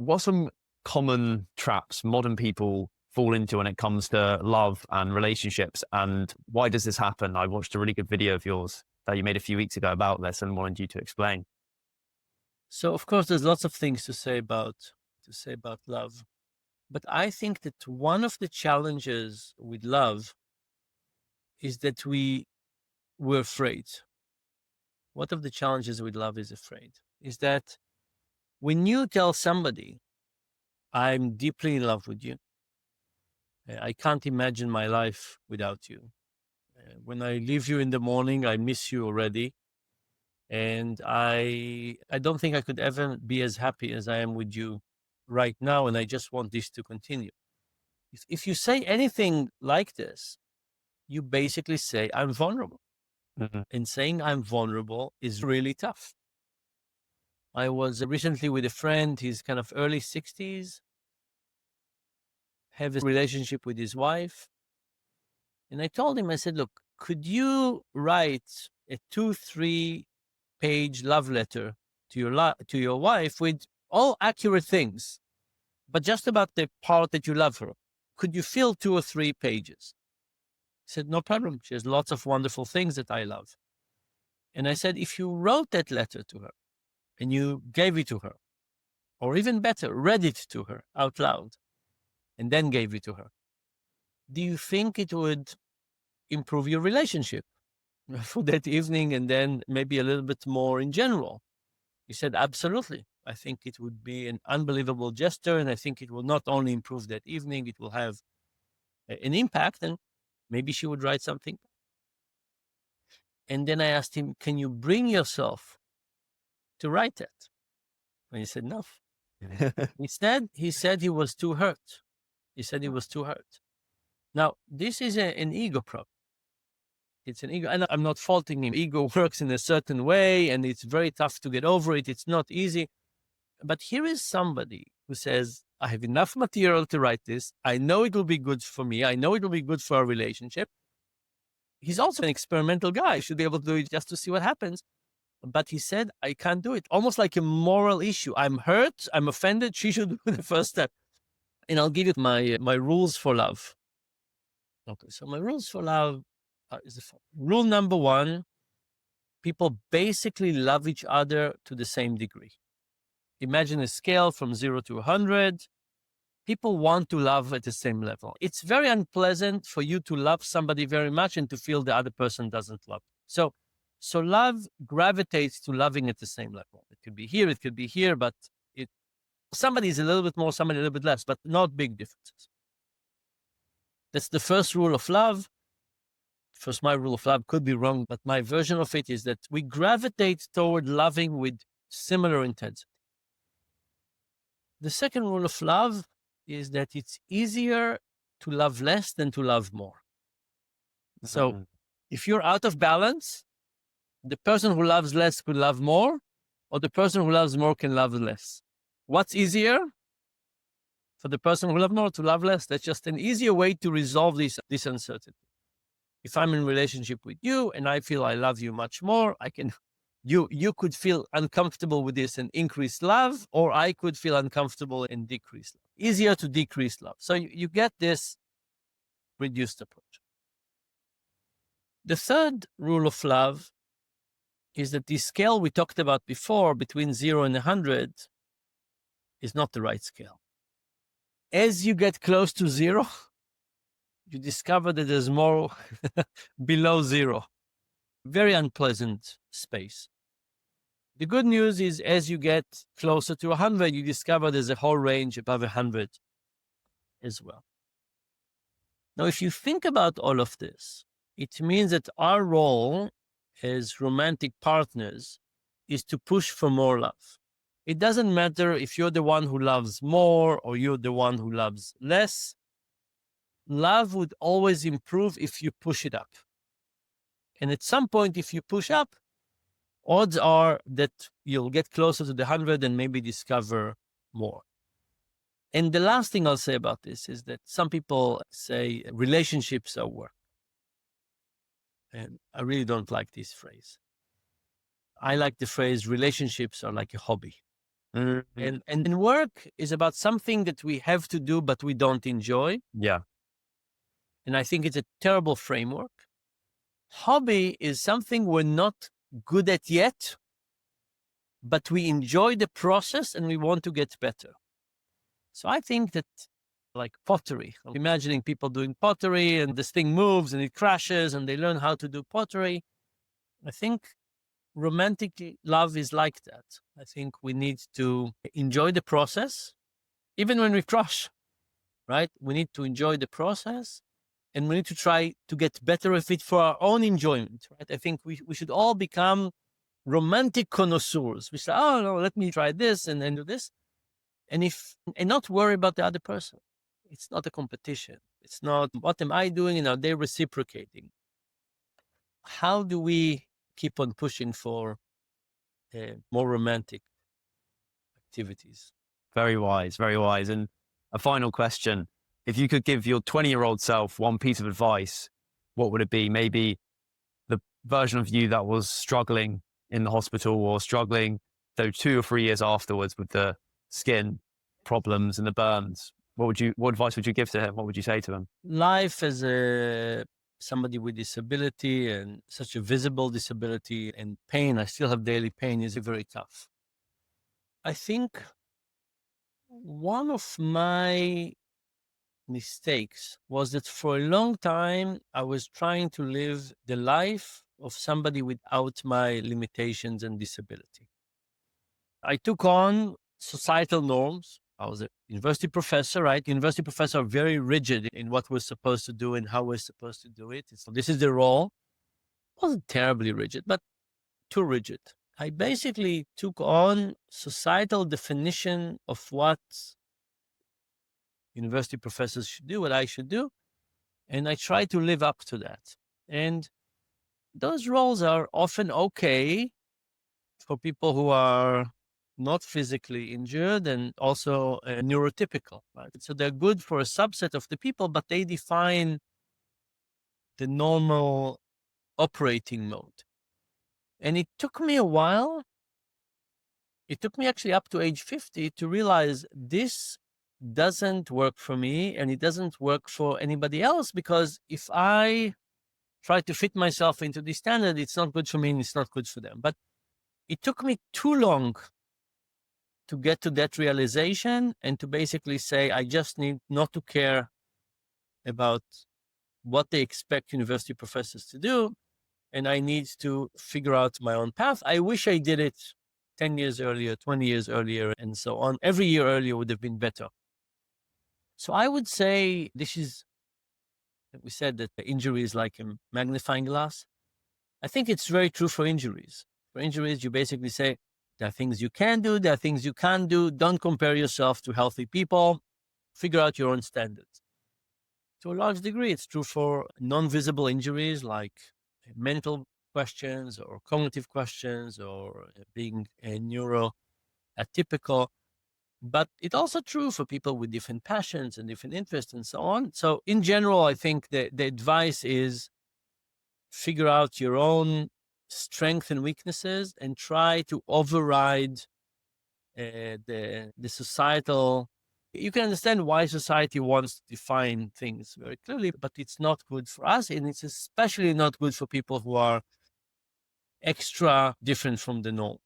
What some common traps modern people fall into when it comes to love and relationships, and why does this happen? I watched a really good video of yours that you made a few weeks ago about this and wanted you to explain. So of course, there's lots of things to say about love, but I think that one of the challenges with love is that we're afraid. One of the challenges with love is afraid. Is that when you tell somebody, "I'm deeply in love with you. I can't imagine my life without you. When I leave you in the morning, I miss you already, and I don't think I could ever be as happy as I am with you right now, and I just want this to continue." If you say anything like this, you basically say, "I'm vulnerable." Mhm. And saying I'm vulnerable is really tough. I was recently with a friend, he's kind of early 60s, have a relationship with his wife. And I told him, I said, "Look, could you write a 2, 3 page love letter to your wife with all accurate things, but just about the part that you love her? Could you fill 2 or 3 pages?" He said, "No problem. She has lots of wonderful things that I love." And I said, "If you wrote that letter to her and you gave it to her, or even better, read it to her out loud and then gave it to her, do you think it would improve your relationship for that evening and then maybe a little bit more in general?" He said, "Absolutely. I think it would be an unbelievable gesture. And I think it will not only improve that evening, it will have an impact. And maybe she would write something." And then I asked him, "Can you bring yourself to write that?" And he said, "No." He said he was too hurt. He said he was too hurt. Now, this is an ego problem. It's an ego, and I'm not faulting him. Ego works in a certain way, and it's very tough to get over it. It's not easy. But here is somebody who says, "I have enough material to write this. I know it will be good for me. I know it will be good for our relationship." He's also an experimental guy. He should be able to do it just to see what happens. But he said, "I can't do it." Almost like a moral issue. I'm hurt. I'm offended. She should do the first step. And I'll give you my rules for love. Okay, so my rules for love is the following. Rule number one: people basically love each other to the same degree. Imagine a scale from 0 to 100. People want to love at the same level. It's very unpleasant for you to love somebody very much and to feel the other person doesn't love. So love gravitates to loving at the same level. It could be here, it could be here, but it somebody is a little bit more, somebody a little bit less, but not big differences. That's the first rule of love. First, my rule of love could be wrong, but my version of it is that we gravitate toward loving with similar intensity. The second rule of love is that it's easier to love less than to love more. So Mhm. if you're out of balance, the person who loves less could love more, or the person who loves more can love less. What's easier? For the person who loves more to love less. That's just an easier way to resolve this uncertainty. If I'm in relationship with you and I feel I love you much more, I can you could feel uncomfortable with this and increase love, or I could feel uncomfortable and decrease love. Easier to decrease love. So you get this reduced approach. The third rule of love is that the scale we talked about before between 0 and 100 is not the right scale. As you get close to zero, you discover that there's more below zero. Very unpleasant space. The good news is as you get closer to 100, you discover there's a whole range above 100 as well. Now, if you think about all of this, it means that our role as romantic partners is to push for more love. It doesn't matter if you're the one who loves more or you're the one who loves less. Love would always improve if you push it up. And at some point, if you push up, odds are that you'll get closer to the 100 and maybe discover more. And the last thing I'll say about this is that some people say relationships are work. And I really don't like this phrase. I like the phrase relationships are like a hobby. Mhm. And work is about something that we have to do, but we don't enjoy. Yeah, And I think it's a terrible framework. Hobby is something we're not good at yet, but we enjoy the process and we want to get better. So I think that, like pottery, I'm imagining people doing pottery and this thing moves and it crashes and they learn how to do pottery. I think romantic love is like that. I think we need to enjoy the process, even when we crash, right? We need to enjoy the process and we need to try to get better with it for our own enjoyment, right? I think we should all become romantic connoisseurs. We say, oh, no, let me try this and then do this. And not worry about the other person. It's not a competition. It's not what am I doing and are they reciprocating? How do we keep on pushing for more romantic activities? very wise, very wise. And a final question. If you could give your 20-year-old self one piece of advice, what would it be? Maybe the version of you that was struggling in the hospital or struggling though 2 or 3 years afterwards with the skin problems and the burns. What advice would you give to him? What would you say to him? Life as a somebody with disability and such a visible disability and pain, I still have daily pain, is very tough. I think one of my mistakes was that for a long time I was trying to live the life of somebody without my limitations and disability. I took on societal norms. I was a university professor, right? University professors are very rigid in what we're supposed to do and how we're supposed to do it. So this is the role. It wasn't terribly rigid, but too rigid. I basically took on societal definition of what university professors should do, what I should do, and I try to live up to that. And those roles are often okay for people who are not physically injured and also neurotypical, right? So they're good for a subset of the people, but they define the normal operating mode. And it took me a while. It took me actually up to age 50 to realize this doesn't work for me and it doesn't work for anybody else, because if I try to fit myself into this standard, it's not good for me and it's not good for them. But it took me too long to get to that realization and to basically say, I just need not to care about what they expect university professors to do. And I need to figure out my own path. I wish I did it 10 years earlier, 20 years earlier, and so on. Every year earlier would have been better. So I would say this is, we said that the injury is like a magnifying glass. I think it's very true for injuries. For injuries, you basically say, there are things you can do, there are things you can't do. Don't compare yourself to healthy people. Figure out your own standards. To a large degree, it's true for non-visible injuries like mental questions or cognitive questions or being a neuroatypical. But it's also true for people with different passions and different interests and so on. So in general, I think the advice is figure out your own strengths and weaknesses and try to override the societal. You can understand why society wants to define things very clearly, but it's not good for us, and it's especially not good for people who are extra different from the norm.